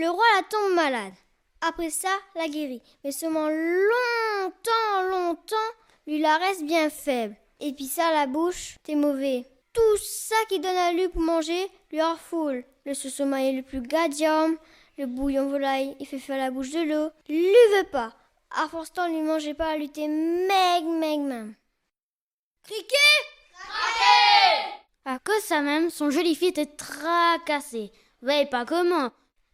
Le roi la tombe malade. Après ça, la guérit. Mais seulement longtemps, lui la reste bien faible. Et puis ça, la bouche, t'es mauvais. Tout ça qui donne à lui pour manger, lui refoule. Le sauce-maille est le plus gadium, le bouillon volaille, il fait faire la bouche de l'eau. Lui veut pas. À force temps, lui mangeait pas, lui t'es même. Criquet! À cause de ça même, son joli fils était tracassé. Ouais, pas comment.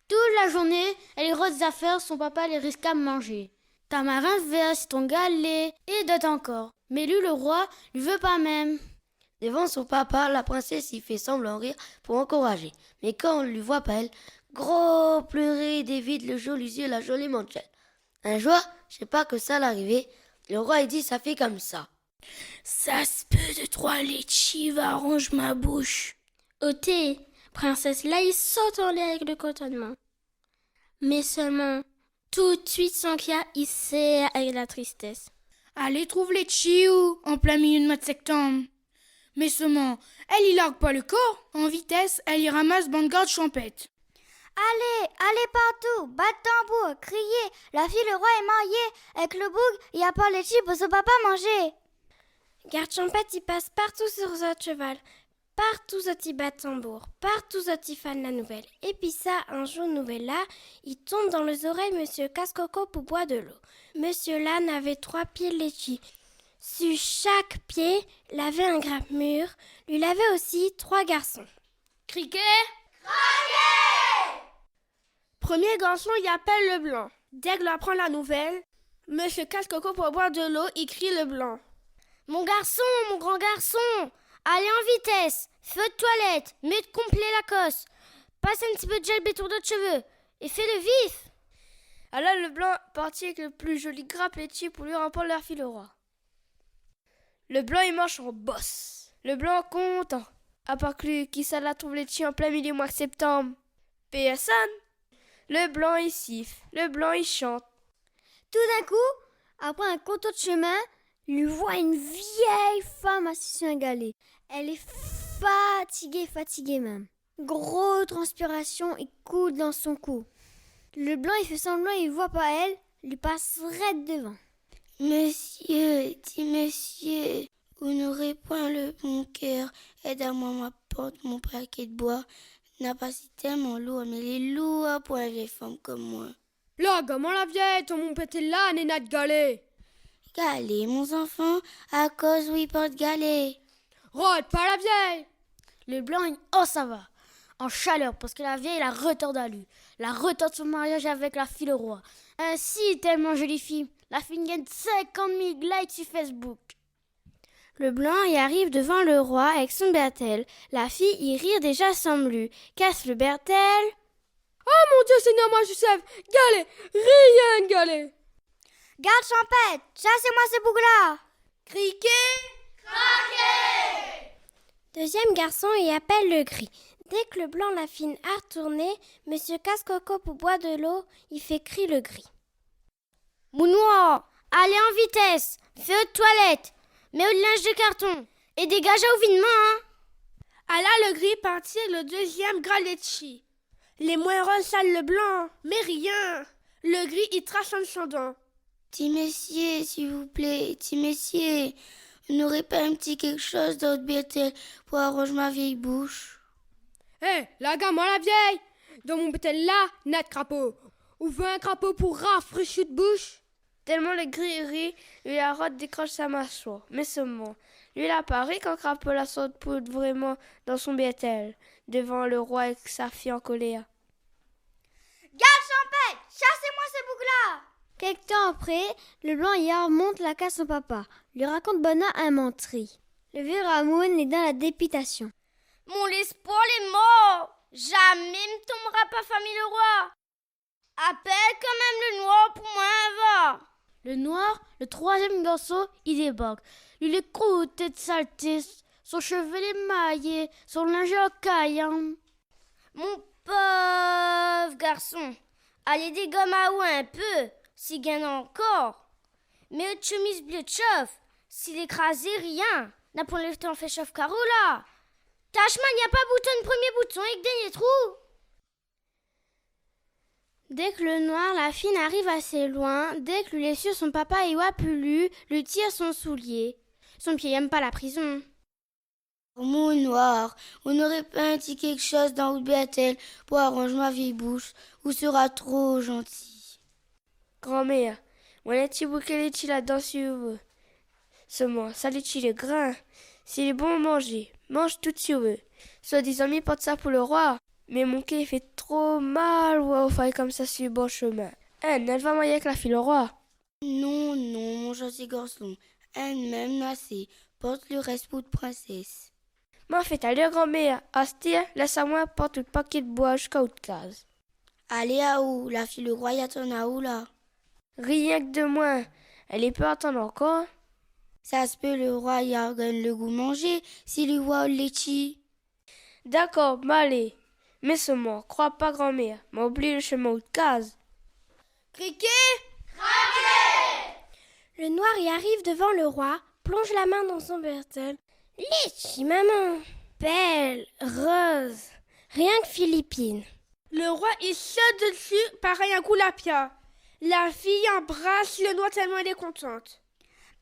Toute la journée, elle rôde des affaires, son papa les risqua de manger. Tamarin verse ton galet et d'autres encore. Mais lui, le roi, lui veut pas même. Devant son papa, la princesse y fait semblant rire pour encourager. Mais quand on lui voit pas elle, gros pleurer, dévide le joli yeux, la jolie manchette. Un jour, je sais pas que ça l'arrivait, le roi il dit ça fait comme ça. Ça se peut de 3 lessives arrange ma bouche. Ôtez, princesse Laïs saute en l'air avec le cotonnement. Mais seulement, tout de suite son cœur il serre avec la tristesse. Allez, trouve les chiou en plein milieu de mois de septembre. Mais seulement, elle y largue pas le corps. En vitesse, elle y ramasse bande-garde champêtre. Allez partout, battre tambour, crier. La fille, le roi est marié. Avec le boug, il y a pas les chips pour son papa manger. Garde champêtre, il passe partout sur votre cheval. Partout il bat tambour, partout il fan la nouvelle. Et puis ça, un jour nouvelle là, il tombe dans les oreilles Monsieur Casse-Coco pour boire de l'eau. Monsieur Lanne avait 3 pieds laitiers. Sur chaque pied, il avait un grappe-mur. Lui avait aussi 3 garçons. Criquet! Premier garçon, il appelle le blanc. Dès qu'il apprend la nouvelle, Monsieur Casse-Coco pour boire de l'eau, il crie le blanc. Mon garçon, mon grand garçon, allez en vitesse, feu de toilette, mets de complet Lacoste, passe un petit peu de gel béton de cheveux et fais-le vif. Alors le blanc partit avec le plus joli grappe laitier pour lui remplir leur fille le roi. Le blanc il marche en bosse. Le blanc content. À part que lui qui ça la trouve laitier en plein milieu mois de septembre. Personne. Le blanc il siffle, le blanc il chante. Tout d'un coup, après un coteau de chemin, lui voit une vieille femme assise sur un galet. Elle est fatiguée même. Grosse transpiration et coule dans son cou. Le blanc, il fait semblant, il voit pas elle, lui passe raide devant. Monsieur, dit monsieur, vous n'aurez point le bon cœur. Aide-moi m'apporte mon paquet de bois. N'a pas si tellement lourd, mais les lourds pour une vieille femme comme moi. Là, gamin la vieille, ton mon petit là, néna de galet. Galet, mon enfant, à cause où il porte galet. Rôde pas la vieille. Le blanc, oh ça va, en chaleur, parce que la vieille la retarde à lui. La retarde son mariage avec la fille le roi. Ainsi, tellement jolie fille, la fille gagne 50 000 likes sur Facebook. Le blanc y arrive devant le roi avec son bertel. La fille y rire déjà semble lui. Casse le bertel. Oh mon Dieu, Seigneur, moi Joseph, galet, rien de galet. Garde champêtre, chassez-moi ce bouc-là. Criquet! Deuxième garçon y appelle le gris. Dès que le blanc la fine a retourné, Monsieur Casse-Coco pour boire de l'eau, il fait cri le gris. Mon noir, allez en vitesse, fais de toilette, mets au linge de carton et dégage au vinement, hein. Alors le gris partit le deuxième graletchi. Les moirons salent le blanc, mais rien. Le gris y trace en descendant. Petit messieurs, s'il vous plaît, petit messieurs, vous n'aurez pas un petit quelque chose d'autre bertel pour arranger ma vieille bouche? Hé, la gamin la vieille, dans mon bétel là, net crapaud. Ou veut un crapaud pour rafraîchir de bouche? Tellement le gris rit, lui la rotte décroche sa mâchoire. Mais seulement, lui il apparaît quand crapaud la saute poudre vraiment dans son bétel, devant le roi avec sa fille en colère. Garde champêtre, chassez-moi ce bouc-là. Quelque temps après, le blanc y remonte la casse au papa, lui raconte Bonnat un menterie. Le vieux Ramoun est dans la dépitation. Mon l'espoir est mort, jamais me tombera pas famille le roi. Appelle quand même le noir pour moi un va. Le noir, le troisième garçon, il débarque. Il est croûté de saleté, son cheveu émaillé, son linge en caillant. Mon pauvre garçon, allez dégomme à ou un peu, s'il gagne encore. Mais une chemise bleue de chauffe, s'il écrasé rien, n'a pour le temps fait chauffe carreau là. Tachman, y a pas bouton de premier bouton et que dernier trou. Dès que le noir, la fine arrive assez loin, dès que lui essuie son papa et Wapulu, lui tire son soulier. Son pied aime pas la prison. Mon noir, on n'aurait pas dit quelque chose dans Outbéatel pour arranger ma vieille bouche, ou sera trop gentil. Grand-mère, on a-t-il bouquet là-dedans si vous veut. Seulement, ça les le grain. S'il est bon à manger, mange tout si vous veut. Soit des amis portent ça pour le roi. Mais mon quai fait trop mal, ouais, faire comme ça sur le bon chemin. Elle va marier avec la fille le roi. Non, mon gentil garçon, elle-même assez, porte le reste pour de princesse. M'en fait aller, grand-mère. Astir, laisse-moi porter le paquet de bois jusqu'à haute case. Allez à où? La fille le roi y attend à où là? Rien que de moins. Elle est peut attendre encore. Ça se peut le roi y organe le goût manger, si le roi le chi. D'accord, m'allez. Mais seulement, crois pas, grand-mère, m'a oublié le chemin haute case. Criquet! Le noir y arrive devant le roi, plonge la main dans son bertel. Litchi, maman! Belle, rose, rien que Philippine. Le roi il saute dessus, pareil un coup lapia. La fille embrasse le noir tellement elle est contente.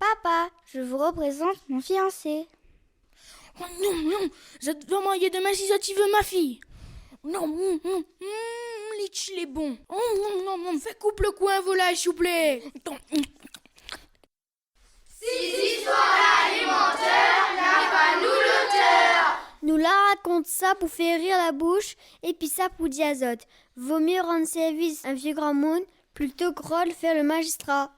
Papa, je vous représente mon fiancé. Oh non, non, je dois marier demain si tu veux ma fille. Non, Litchi il est bon. Non, fais coupe le coin volaille s'il vous plaît. Nous la raconte ça pour faire rire la bouche et puis ça pour diazote. Vaut mieux rendre service à un vieux grand monde plutôt que rôle faire le magistrat.